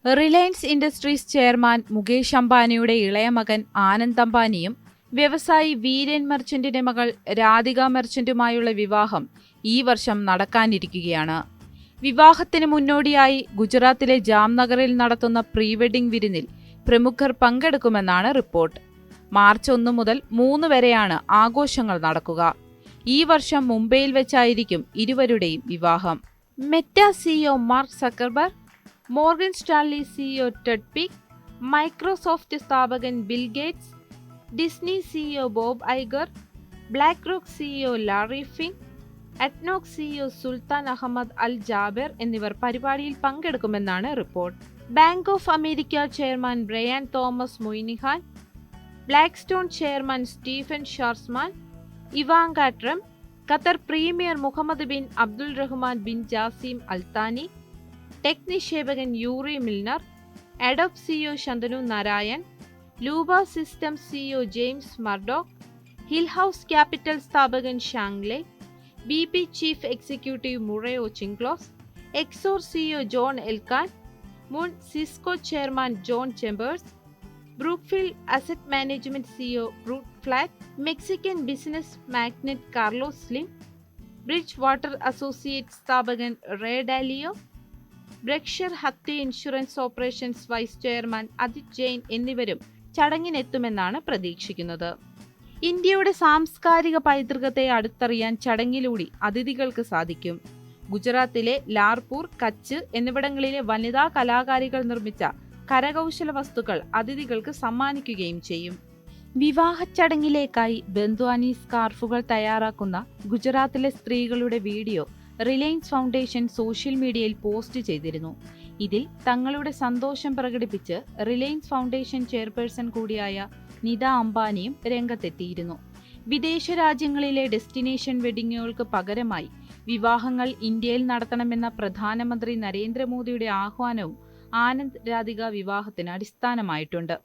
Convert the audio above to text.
Reliance industries chairman Mukesh അംബാനിയുടെ ഇളയ മകൻ ആനന്ദ് അംബാനിയും വ്യവസായി വീരേൻ മെർച്ചന്റിന്റെ മകൾ രാധിക മെർച്ചന്റുമായുള്ള വിവാഹം ഈ വർഷം നടക്കാനിരിക്കുകയാണ്. വിവാഹത്തിന് മുന്നോടിയായി ഗുജറാത്തിലെ ജാംനഗറിൽ നടത്തുന്ന പ്രീ വെഡിംഗ് വിരുന്നിൽ പ്രമുഖർ പങ്കെടുക്കുമെന്നാണ് റിപ്പോർട്ട്. മാർച്ച് 1 മുതൽ 3 വരെയാണ് ആഘോഷങ്ങൾ നടക്കുക. ഈ വർഷം മുംബൈയിൽ വെച്ചായിരിക്കും ഇരുവരുടെയും വിവാഹം. Meta CEO Mark Zuckerberg, Morgan Stanley CEO Ted Pick, Microsoft സ്ഥാപകൻ Bill Gates, Disney CEO Bob Iger, BlackRock CEO Larry Fink, ADNOC CEO Sultan Ahmed Al Jaber എന്നിവർ പരിപാടിയിൽ പങ്കെടുക്കുമെന്നാണ് report. Bank of America chairman Brian Thomas Moynihan, Blackstone chairman Stephen Schwarzman, Ivanka Trump, Qatar premier Mohammed bin Abdul Rahman bin Jassim Al Thani, tech നിക്ഷേപകൻ Yuri Milner, Adobe CEO Shantanu Narayen, Lupa Systems CEO James Murdoch, Hill House Capital സ്ഥാപകൻ Zhang Lei, BP chief executive Murray Auchincloss, Exor CEO John Elkann, മുൻ Cisco chairman John Chambers, Brookfield asset management CEO Bruce Flatt, Mexican business magnate Carlos Slim, Bridgewater associate സ്ഥാപകൻ Ray Dalio, Berkshire Hathaway insurance operations vice chairman Ajit Jain എന്നിവരും ചടങ്ങിനെത്തുമെന്നാണ് പ്രതീക്ഷിക്കുന്നത്. ഇന്ത്യയുടെ സാംസ്കാരിക പൈതൃകത്തെ അടുത്തറിയാൻ ചടങ്ങിലൂടെ അതിഥികൾക്ക് സാധിക്കും. ഗുജറാത്തിലെ ലാർപൂർ, കച്ച് എന്നിവിടങ്ങളിലെ വനിതാ കലാകാരികൾ നിർമ്മിച്ച കരകൗശല വസ്തുക്കൾ അതിഥികൾക്ക് സമ്മാനിക്കുകയും ചെയ്യും. വിവാഹ ചടങ്ങിലേക്കായി ബന്ദ്വാനി സ്കാർഫുകൾ തയ്യാറാക്കുന്ന ഗുജറാത്തിലെ സ്ത്രീകളുടെ വീഡിയോ റിലയൻസ് ഫൗണ്ടേഷൻ സോഷ്യൽ മീഡിയയിൽ പോസ്റ്റ് ചെയ്തിരുന്നു. ഇതിൽ തങ്ങളുടെ സന്തോഷം പ്രകടിപ്പിച്ച് റിലയൻസ് ഫൗണ്ടേഷൻ ചെയർപേഴ്സൺ കൂടിയായ നിത അംബാനിയും രംഗത്തെത്തിയിരുന്നു. വിദേശ രാജ്യങ്ങളിലെ ഡെസ്റ്റിനേഷൻ വെഡിങ്ങുകൾക്ക് പകരമായി വിവാഹങ്ങൾ ഇന്ത്യയിൽ നടത്തണമെന്ന പ്രധാനമന്ത്രി നരേന്ദ്രമോദിയുടെ ആഹ്വാനവും ആനന്ദ് രാധിക വിവാഹത്തിന് അടിസ്ഥാനമായിട്ടുണ്ട്.